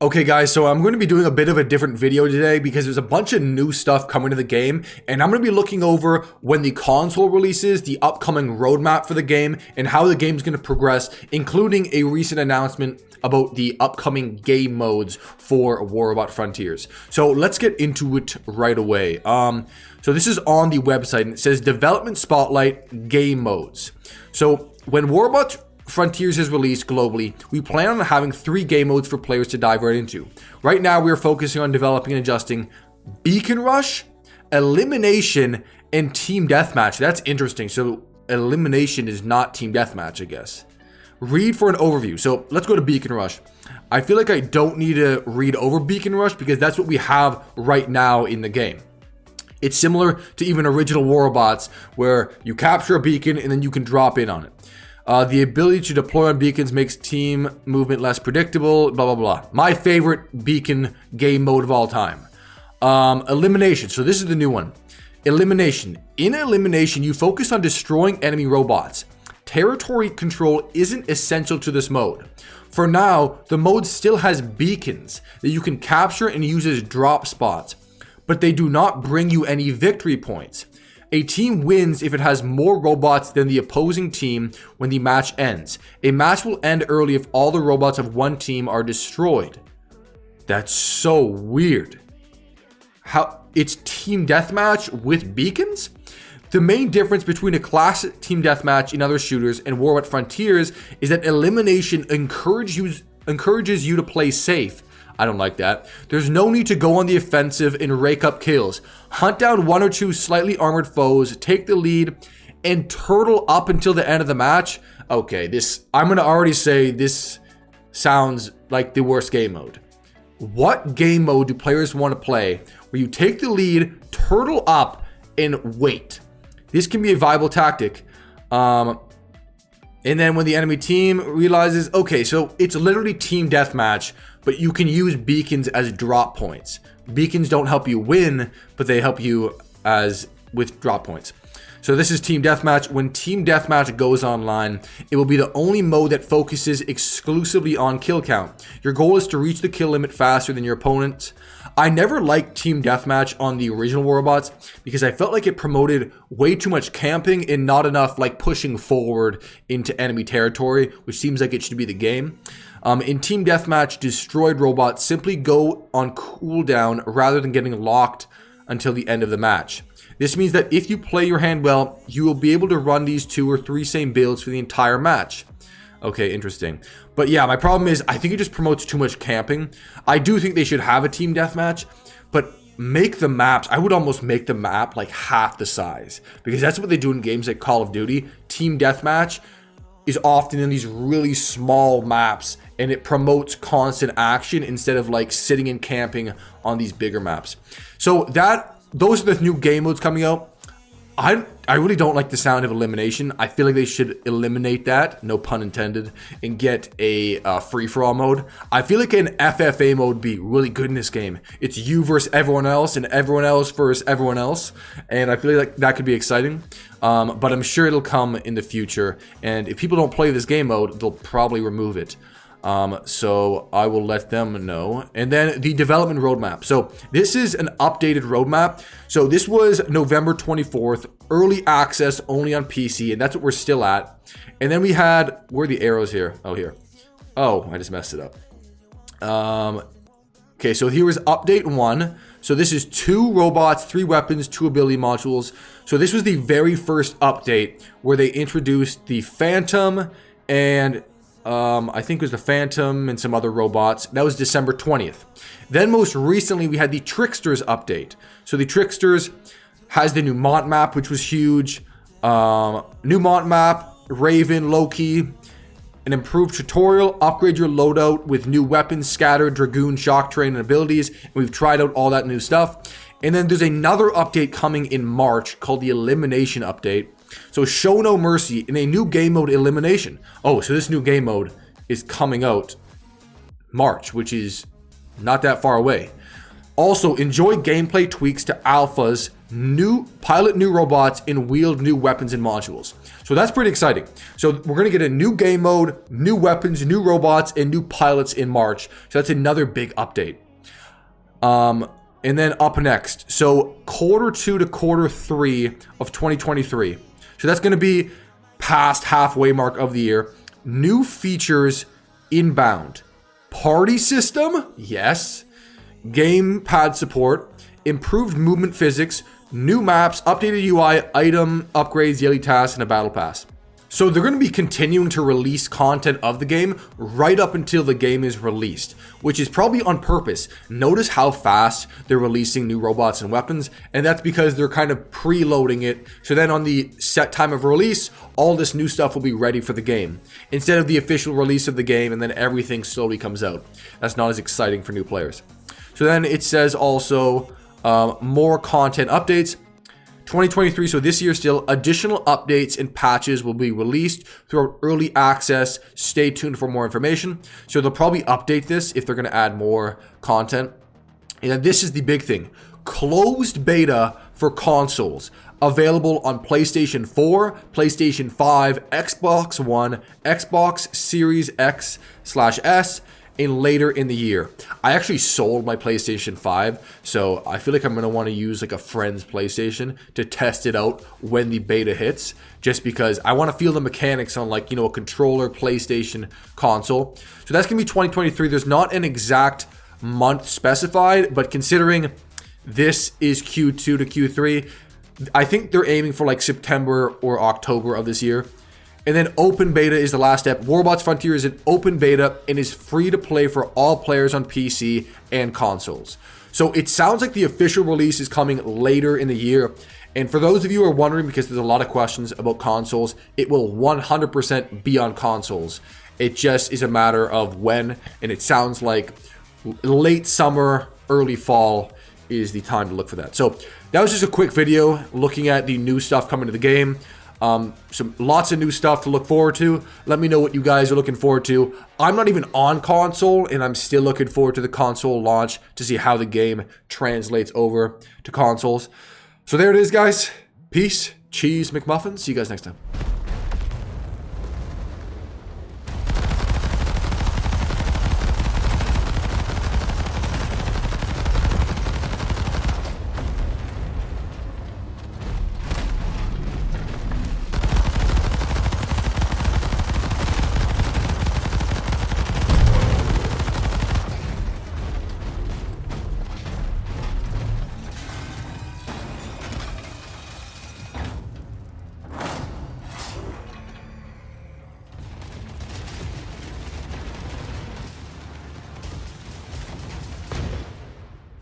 Okay guys, so I'm going to be doing a bit of a different video today because there's a bunch of new stuff coming to the game, and I'm going to be looking over when the console releases, the upcoming roadmap for the game, and how the game's going to progress, including a recent announcement about the upcoming game modes for War Robot Frontiers. So let's get into it right away. So this is on the website, and it says Development Spotlight Game Modes. So when War Robot Frontiers is released globally, we plan on having 3 game modes for players to dive right into. Right now, we are focusing on developing and adjusting Beacon Rush, Elimination, and Team Deathmatch. That's interesting. So Elimination is not Team Deathmatch, I guess. Read for an overview. So let's go to Beacon Rush. I feel like I don't need to read over Beacon Rush because that's what we have right now in the game. It's similar to even original War Robots where you capture a beacon and then you can drop in on it. The ability to deploy on beacons makes team movement less predictable, blah, blah, blah. My favorite beacon game mode of all time. Elimination. So this is the new one. Elimination. In Elimination, you focus on destroying enemy robots. Territory control isn't essential to this mode. For now, the mode still has beacons that you can capture and use as drop spots, but they do not bring you any victory points. A team wins if it has more robots than the opposing team when the match ends. A match will end early if all the robots of one team are destroyed. That's so weird. How it's team deathmatch with beacons? The main difference between a classic team deathmatch in other shooters and War Robot Frontiers is that Elimination encourages you to play safe. I don't like that. There's no need to go on the offensive and rake up kills. Hunt down 1 or 2 slightly armored foes, take the lead, and turtle up until the end of the match. Okay, I'm going to already say this sounds like the worst game mode. What game mode do players want to play where you take the lead, turtle up, and wait? This can be a viable tactic. And then when the enemy team realizes, okay, so it's literally team deathmatch, but you can use beacons as drop points. Beacons don't help you win, but they help you with drop points. So this is Team Deathmatch. When Team Deathmatch goes online, it will be the only mode that focuses exclusively on kill count. Your goal is to reach the kill limit faster than your opponents. I never liked Team Deathmatch on the original War Robots because I felt like it promoted way too much camping and not enough like pushing forward into enemy territory, which seems like it should be the game. In Team Deathmatch, destroyed robots simply go on cooldown rather than getting locked until the end of the match. This means that if you play your hand well, you will be able to run these 2 or 3 same builds for the entire match. Okay, interesting. But yeah, my problem is I think it just promotes too much camping. I do think they should have a Team Deathmatch, but make the maps, I would almost make the map like half the size because that's what they do in games like Call of Duty. Team Deathmatch is often in these really small maps and it promotes constant action instead of like sitting and camping on these bigger maps. So those are the new game modes coming out. I really don't like the sound of Elimination. I feel like they should eliminate that, no pun intended, and get a free-for-all mode. I feel like an FFA mode would be really good in this game. It's you versus everyone else and everyone else versus everyone else. And I feel like that could be exciting. But I'm sure it'll come in the future. And if people don't play this game mode, they'll probably remove it. So I will let them know. And then the development roadmap. So this is an updated roadmap. So this was November 24th, early access only on PC, and that's what we're still at. And then we had, where are the arrows here? Oh, here. Oh, I just messed it up. Okay, so here was update 1. So this is 2 robots, 3 weapons, 2 ability modules. So this was the very first update where they introduced the Phantom and I think it was the Phantom and some other robots. That was December 20th. Then most recently, we had the Tricksters update. So the Tricksters has the new Mont map, which was huge. New Mont map, Raven, Loki, an improved tutorial, upgrade your loadout with new weapons, Scatter, Dragoon, Shock Train, and abilities. And we've tried out all that new stuff. And then there's another update coming in March called the Elimination update. So Show No Mercy in a new game mode, Elimination. Oh, so this new game mode is coming out March, which is not that far away. Also, enjoy gameplay tweaks to alphas, pilot new robots, and wield new weapons and modules. So that's pretty exciting. So we're going to get a new game mode, new weapons, new robots, and new pilots in March. So that's another big update. And then up next, so Q2 to Q3 of 2023. So that's going to be past halfway mark of the year. New features inbound. Party system, yes. Gamepad support, improved movement physics, new maps, updated UI, item upgrades, daily tasks, and a battle pass. So they're going to be continuing to release content of the game right up until the game is released, which is probably on purpose. Notice how fast they're releasing new robots and weapons, and that's because they're kind of preloading it. So then on the set time of release, all this new stuff will be ready for the game, instead of the official release of the game and then everything slowly comes out. That's not as exciting for new players. So then it says also more content updates. 2023, so this year still, additional updates and patches will be released throughout early access. Stay tuned for more information. So they'll probably update this if they're going to add more content. And then this is the big thing. Closed beta for consoles. Available on PlayStation 4, PlayStation 5, Xbox One, Xbox Series X/S, and later in the year. I actually sold my PlayStation 5, so I feel like I'm going to want to use like a friend's PlayStation to test it out when the beta hits, just because I want to feel the mechanics on, like, you know, a controller PlayStation console. So that's going to be 2023. There's not an exact month specified, but considering this is Q2 to Q3, I think they're aiming for like September or October of this year. And then open beta is the last step. Warbots Frontier is an open beta and is free to play for all players on PC and consoles. So it sounds like the official release is coming later in the year. And for those of you who are wondering, because there's a lot of questions about consoles, it will 100% be on consoles. It just is a matter of when, and it sounds like late summer, early fall is the time to look for that. So that was just a quick video looking at the new stuff coming to the game. Lots of new stuff to look forward to. Let me know what you guys are looking forward to. I'm not even on console, and I'm still looking forward to the console launch to see how the game translates over to consoles. So there it is, guys. Peace, cheese, McMuffin. See you guys next time.